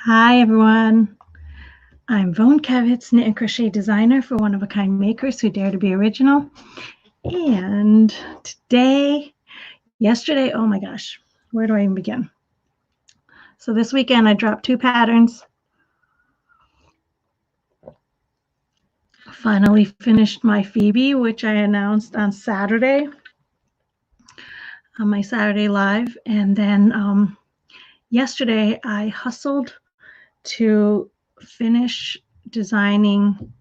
Hi everyone, I'm Vone Kevitz, knit and crochet designer for one-of-a-kind makers who dare to be original. And yesterday, oh my gosh, where do I even begin? So this weekend I dropped 2 patterns. Finally finished my Phoebe, which I announced on Saturday, on my Saturday live. And then yesterday I hustled to finish designing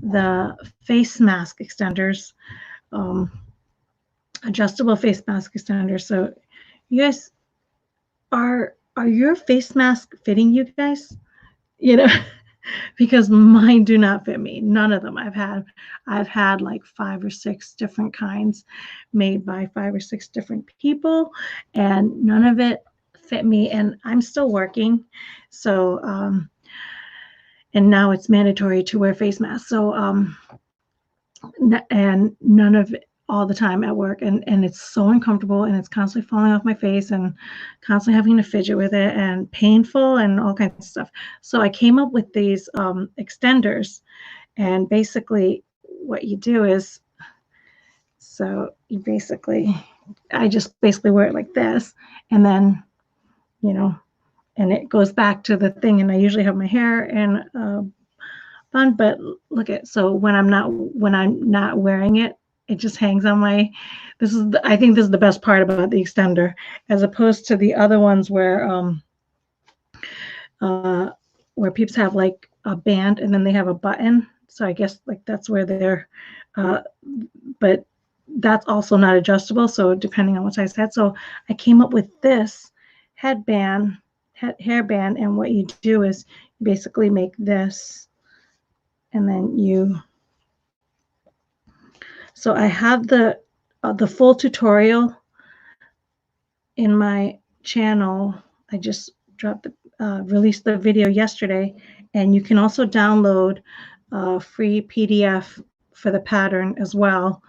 the face mask extenders, adjustable face mask extenders. So you guys, are your face mask fitting you guys? You know, because mine do not fit me. None of them. I've had like 5 or 6 different kinds made by 5 or 6 different people, and none of it fit me. And I'm still working, so and now it's mandatory to wear face masks. So and none of it all the time at work, and it's so uncomfortable, and it's constantly falling off my face and constantly having to fidget with it and painful and all kinds of stuff. So I came up with these extenders, and basically what you do is, I just basically wear it like this, and then and it goes back to the thing, and I usually have my hair in bun, but look at, so when I'm not wearing it, it just hangs on my, I think this is the best part about the extender, as opposed to the other ones where peeps have like a band and then they have a button. So I guess like that's where they're, but that's also not adjustable. So depending on what size head. So I came up with this hairband, and what you do is you basically make this, and then so I have the full tutorial in my channel. I just released the video yesterday, and you can also download a free PDF for the pattern as well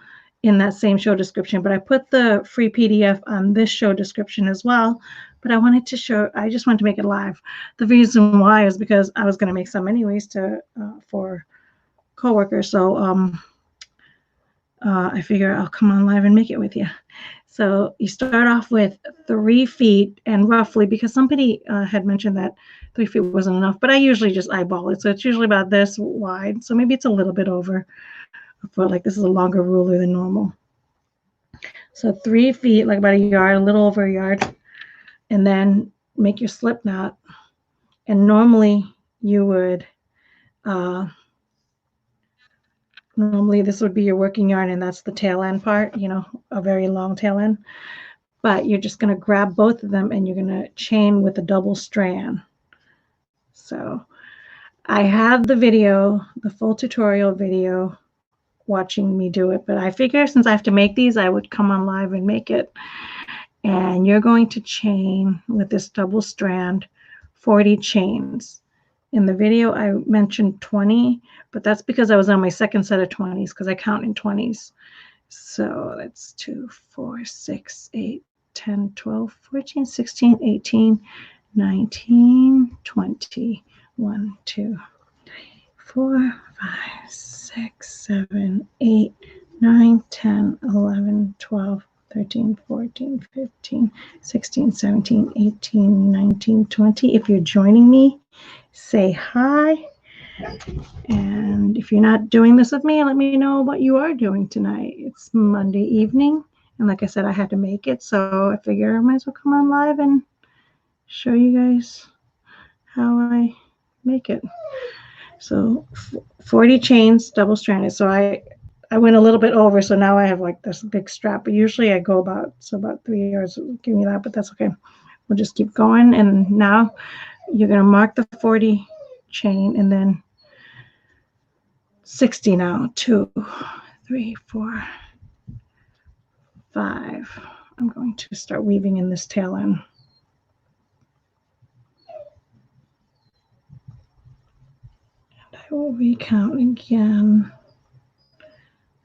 in that same show description. But I put the free PDF on this show description as well. But I just wanted to make it live. The reason why is because I was going to make some anyways for coworkers. So I figure I'll come on live and make it with you. So you start off with 3 feet, and roughly, because somebody had mentioned that 3 feet wasn't enough, but I usually just eyeball it. So it's usually about this wide. So maybe it's a little bit over a foot, like this is a longer ruler than normal. So 3 feet, like about a yard, a little over a yard, and then make your slip knot. And normally you would, normally this would be your working yarn, and that's the tail end part, a very long tail end. But you're just going to grab both of them and you're going to chain with a double strand. So I have the video, the full tutorial video, watching me do it. But I figure since I have to make these, I would come on live and make it. And you're going to chain with this double strand 40 chains. In the video, I mentioned 20, but that's because I was on my second set of 20s, because I count in 20s. So that's 2, 4, 6, 8, 10, 12, 14, 16, 18, 19, 20. 1, 2, 3, 4, 5, 6, 7, 8, 9, 10, 11, 12, 13, 14, 15, 16, 17, 18, 19, 20. If you're joining me, say hi. And if you're not doing this with me, let me know what you are doing tonight. It's Monday evening, and like I said, I had to make it, so I figure I might as well come on live and show you guys how I make it. So 40 chains, double stranded. So I went a little bit over, so now I have like this big strap, but usually I go about 3 yards. Give me that, but that's okay. We'll just keep going. And now you're going to mark the 40 chain, and then 60 now. 2, 3, 4, 5. I'm going to start weaving in this tail end. And I will recount again.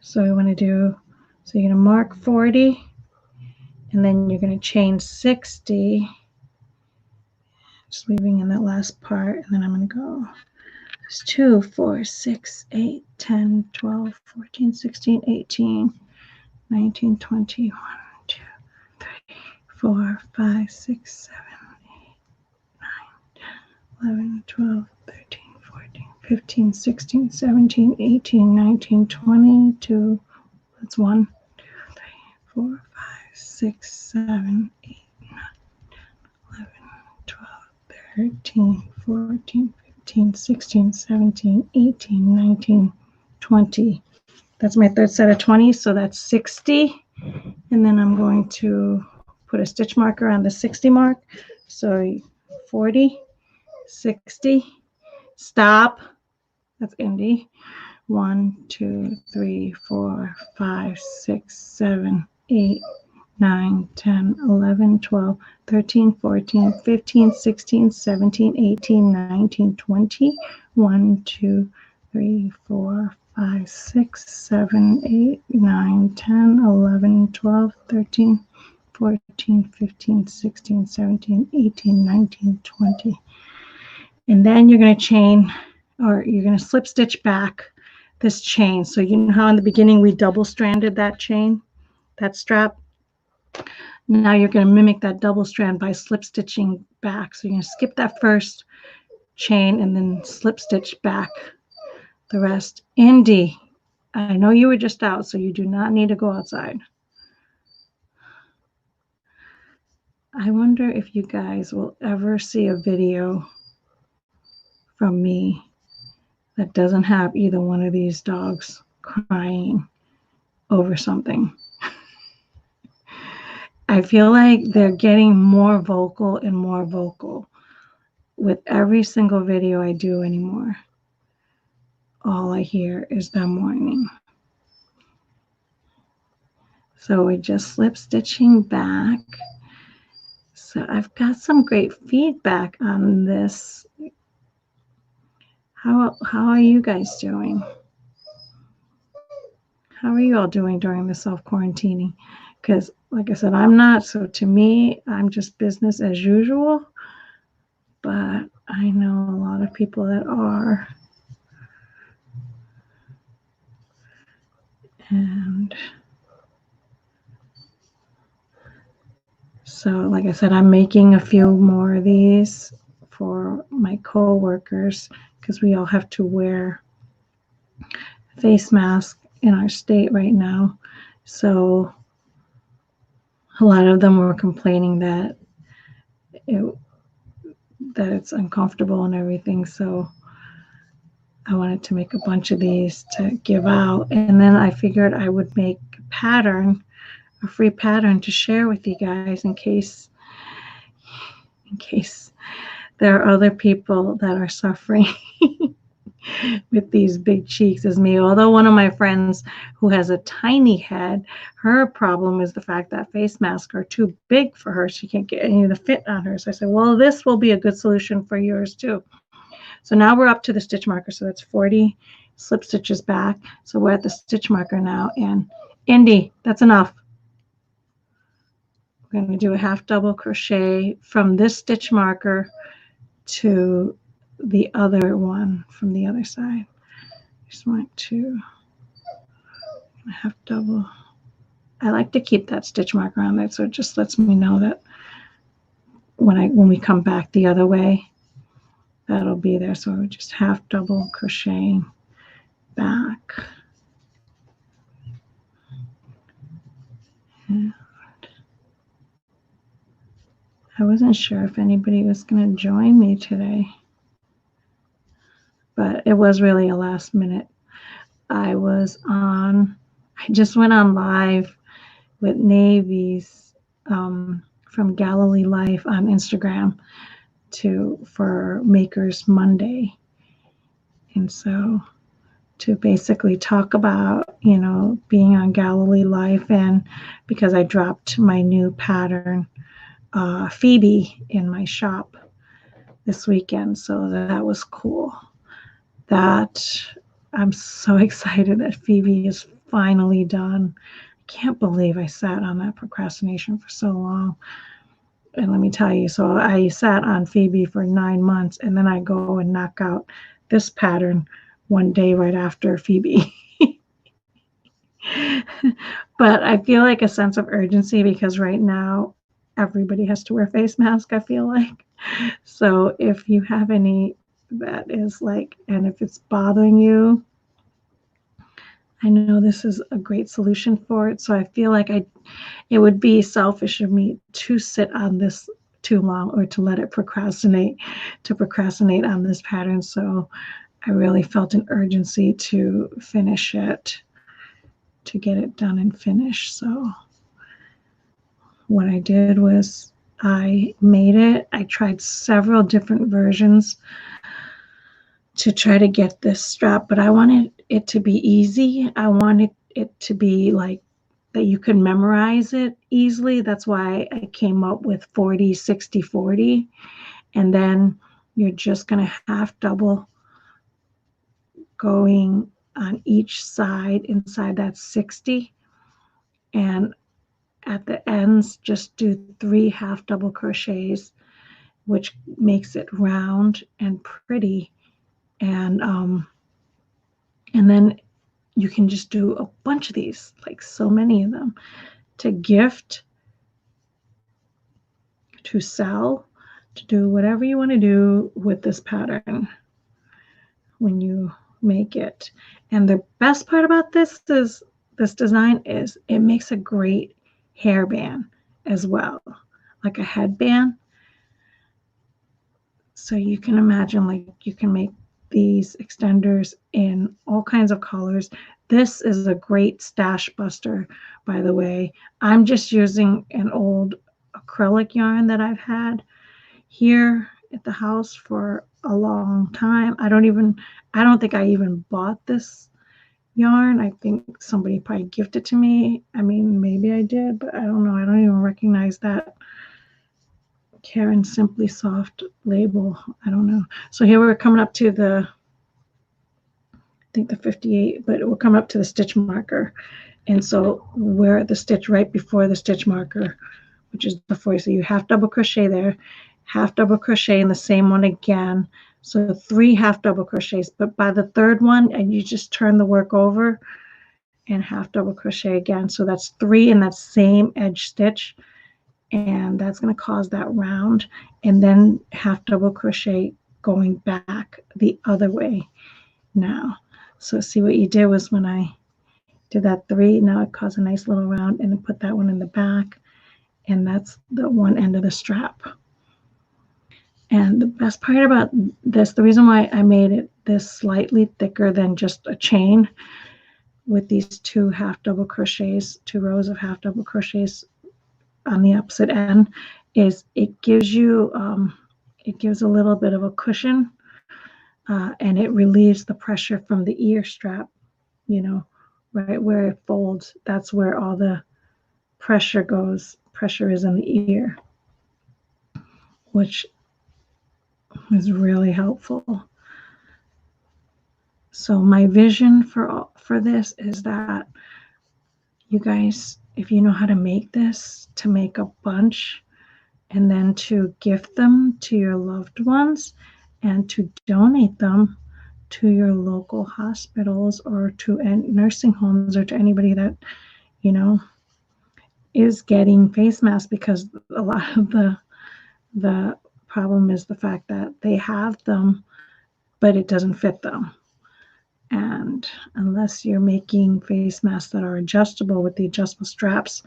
So I want to do, so you're going to mark 40, and then you're going to chain 60, just weaving in that last part, and then I'm going to go 2, 4, 6, 8, 10, 12, 14, 16, 18, 19, 20, 1, 2, 3, 4, 5, 6, 7, 8, 9, 11, 12, 13, 14, 15, 16, 17, 18, 19, 20, 2, that's 1, 2, 3, 4, 5, 6, 7, 8, 9, 11, 12, 13, 14, 15, 16, 17, 18, 19, 20. That's my third set of 20, so that's 60. And then I'm going to put a stitch marker on the 60 mark. So 40, 60, stop. That's Indy. 1, 2, 3, 4, 5, 6, 7, 8, 9, 10, 11, 12, 13, 14, 15, 16, 17, 18, 19, 20. 1, 2, 3, 4, 5, 6, 7, 8, 9, 10, 11, 12, 13, 14, 15, 16, 17, 18, 19, 20. And then you're going to chain, or you're going to slip stitch back this chain. So you know how in the beginning we double stranded that chain, that strap? Now you're going to mimic that double strand by slip stitching back. So you're going to skip that first chain and then slip stitch back the rest. Indy, I know you were just out, so you do not need to go outside. I wonder if you guys will ever see a video from me that doesn't have either one of these dogs crying over something. I feel like they're getting more vocal and more vocal with every single video I do anymore. All I hear is them whining. So we're just slip stitching back. So I've got some great feedback on this. How are you guys doing? How are you all doing during the self-quarantining? Because like I said, I'm not. So to me, I'm just business as usual. But I know a lot of people that are. And so, like I said, I'm making a few more of these for my co-workers because we all have to wear face masks in our state right now. So a lot of them were complaining that it's uncomfortable and everything. So I wanted to make a bunch of these to give out. And then I figured I would make a pattern, a free pattern to share with you guys in case there are other people that are suffering with these big cheeks as me. Although one of my friends who has a tiny head, her problem is the fact that face masks are too big for her. She can't get any of the fit on her. So I said, well, this will be a good solution for yours too. So now we're up to the stitch marker. So that's 40 slip stitches back. So we're at the stitch marker now. And Indy, that's enough. We're going to do a half double crochet from this stitch marker to the other one from the other side. Just want to half double. I like to keep that stitch marker on there, so it just lets me know that when we come back the other way, that'll be there. So we're just half double crocheting back. And I wasn't sure if anybody was going to join me today, but it was really a last minute. I just went on live with Navy's from Galilee Life on Instagram for Makers Monday. And so to basically talk about, being on Galilee Life, and because I dropped my new pattern, Phoebe, in my shop this weekend. So that was cool. That I'm so excited that Phoebe is finally done. I can't believe I sat on that procrastination for so long. And let me tell you, so I sat on Phoebe for 9 months, and then I go and knock out this pattern one day right after Phoebe. But I feel like a sense of urgency because right now everybody has to wear face mask, I feel like. So if you have any that is like, and if it's bothering you, I know this is a great solution for it. So I feel like it would be selfish of me to sit on this too long or to let it procrastinate on this pattern. So I really felt an urgency to finish it, to get it done and finished. So what I did was I made it. I tried several different versions to try to get this strap, but I wanted it to be easy. I wanted it to be like that you could memorize it easily. That's why I came up with 40, 60, 40. And then you're just going to half double going on each side inside that 60. And at the ends, just do 3 half double crochets, which makes it round and pretty. And then you can just do a bunch of these, like so many of them, to gift, to sell, to do whatever you want to do with this pattern when you make it. And the best part about this design is it makes a great hairband as well, like a headband. So you can imagine, like, you can make these extenders in all kinds of colors. This is a great stash buster, by the way. I'm just using an old acrylic yarn that I've had here at the house for a long time. I don't think I even bought this yarn. I think somebody probably gifted it to me. I mean, maybe I did, but I don't know. I don't even recognize that Karen Simply Soft label. I don't know. So here we're coming up to the, I think the 58, but we're coming up to the stitch marker. And so we're at the stitch right before the stitch marker, which is the 40. So you half double crochet there, half double crochet in the same one again. So 3 half double crochets, but by the third one, and you just turn the work over and half double crochet again. So that's 3 in that same edge stitch. And that's going to cause that round, and then half double crochet going back the other way now. So see what you did was when I did that 3, now it caused a nice little round, and then put that one in the back, and that's the one end of the strap. And the best part about this, the reason why I made it this slightly thicker than just a chain with these 2 half double crochets, 2 rows of half double crochets on the opposite end, is it gives you it gives a little bit of a cushion, and it relieves the pressure from the ear strap, you know, right where it folds. That's where all the pressure goes. Pressure is in the ear, which is really helpful. So my vision for this is that you guys, if you know how to make this, to make a bunch and then to gift them to your loved ones and to donate them to your local hospitals or to nursing homes or to anybody that, you know, is getting face masks, because a lot of the problem is the fact that they have them, but it doesn't fit them. And unless you're making face masks that are adjustable with the adjustable straps,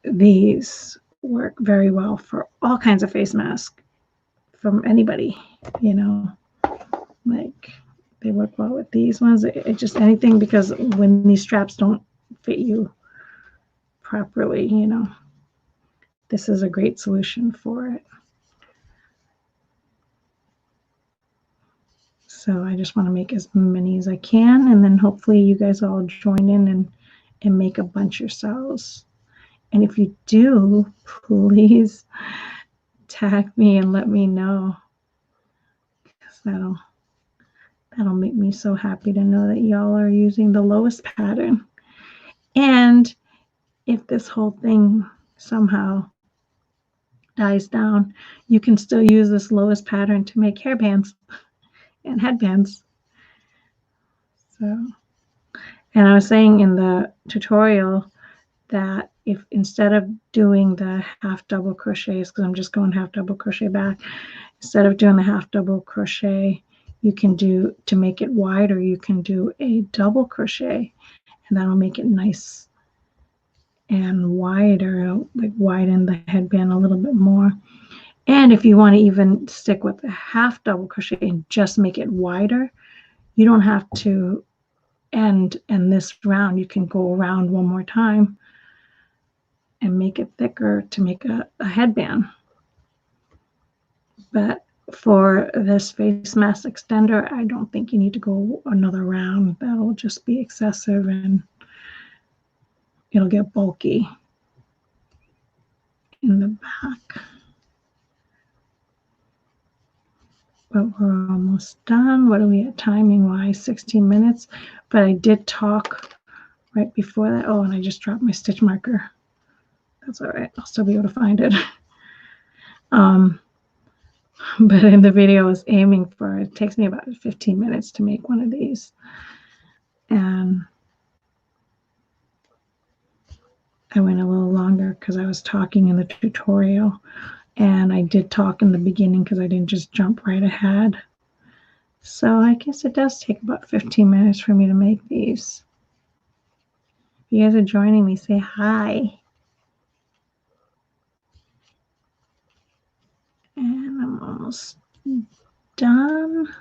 these work very well for all kinds of face masks from anybody, you know, like they work well with these ones. It just anything, because when these straps don't fit you properly, you know, this is a great solution for it. So I just want to make as many as I can, and then hopefully you guys all join in and make a bunch yourselves. And if you do, please tag me and let me know, because that'll make me so happy to know that y'all are using the LOIS pattern. And if this whole thing somehow dies down, you can still use this LOIS pattern to make hairbands and headbands. So, and I was saying in the tutorial that if instead of doing the half double crochets, because I'm just going half double crochet back, instead of doing the half double crochet, you can do, to make it wider, you can do a double crochet, and that'll make it nice and wider, like widen the headband a little bit more. And if you want to even stick with the half double crochet and just make it wider, you don't have to end this round. You can go around one more time and make it thicker to make a headband. But for this face mask extender, I don't think you need to go another round. That'll just be excessive and it'll get bulky in the back. But we're almost done. What are we at timing wise? 16 minutes. But I did talk right before that. Oh, and I just dropped my stitch marker. That's all right. I'll still be able to find it. But in the video I was aiming for, it takes me about 15 minutes to make one of these. And I went a little longer because I was talking in the tutorial. And I did talk in the beginning because I didn't just jump right ahead. So I guess it does take about 15 minutes for me to make these. If you guys are joining me, say hi. And I'm almost done.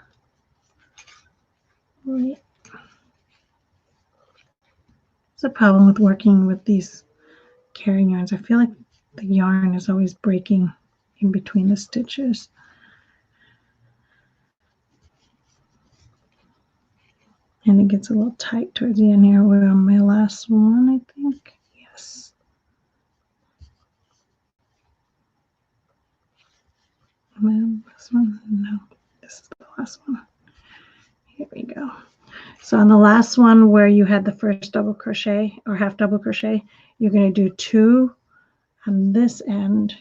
Wait. There's a problem with working with these carrying yarns. I feel like the yarn is always breaking in between the stitches. And it gets a little tight towards the end here. We're on my last one, I think. Yes. This one? No, this is the last one. Here we go. So on the last one where you had the first double crochet or half double crochet, you're going to do 2 on this end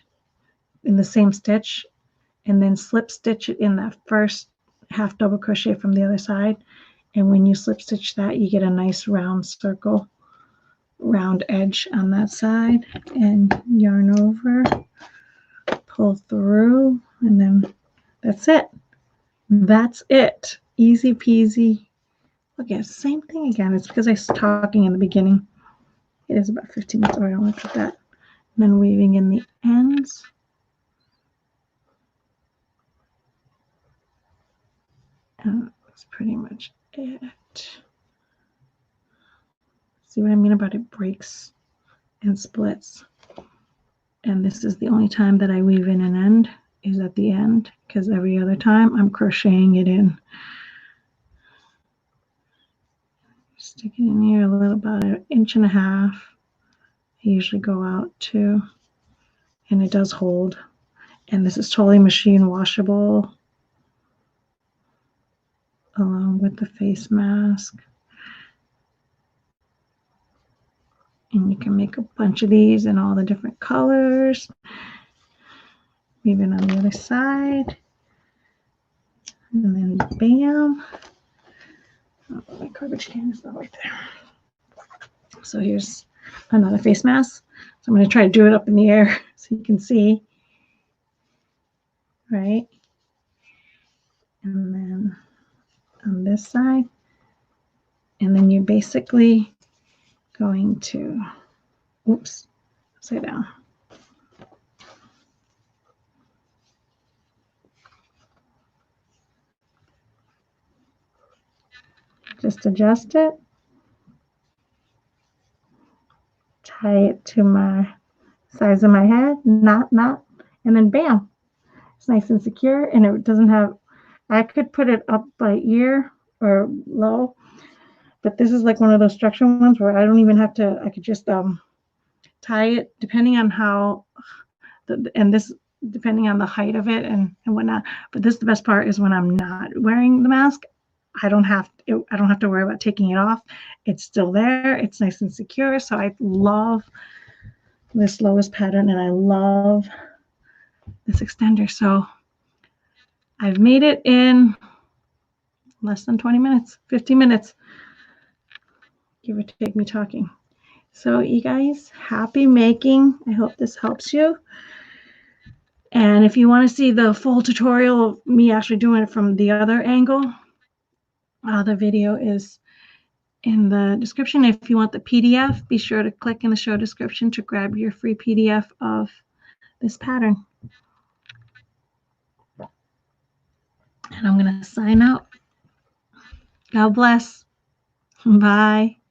in the same stitch and then slip stitch it in that first half double crochet from the other side. And when you slip stitch that, you get a nice round circle, round edge on that side, and yarn over, pull through, and then that's it. That's it. Easy peasy. Look at same thing again. It's because I was talking in the beginning. It is about 15 minutes. Oh, I don't want to put that. And then weaving in the ends. And that's pretty much it. See what I mean about it breaks and splits. And this is the only time that I weave in an end is at the end, because every other time I'm crocheting it in. Stick it in here a little, about 1.5 inches. I usually go out to, and it does hold. And this is totally machine washable along with the face mask. And you can make a bunch of these in all the different colors. Even on the other side. And then bam. Oh, my garbage can is not right there. So here's another face mask. So I'm going to try to do it up in the air so you can see. Right? And then on this side. And then you're basically going to, oops, upside down. Just adjust it. Tie it to my size of my head, knot, and then bam. It's nice and secure, and it doesn't have, I could put it up by ear or low, but this is like one of those structure ones where I don't even have to, I could just tie it depending on how, and this depending on the height of it and whatnot. But this, the best part is when I'm not wearing the mask, I don't have to worry about taking it off. It's still there. It's nice and secure. So I love this LOIS pattern, and I love this extender. So I've made it in less than 20 minutes, 15 minutes, give or take me talking. So you guys, happy making. I hope this helps you. And if you want to see the full tutorial of me actually doing it from the other angle, the video is in the description. If you want the PDF, be sure to click in the show description to grab your free PDF of this pattern. And I'm going to sign out. God bless. Bye.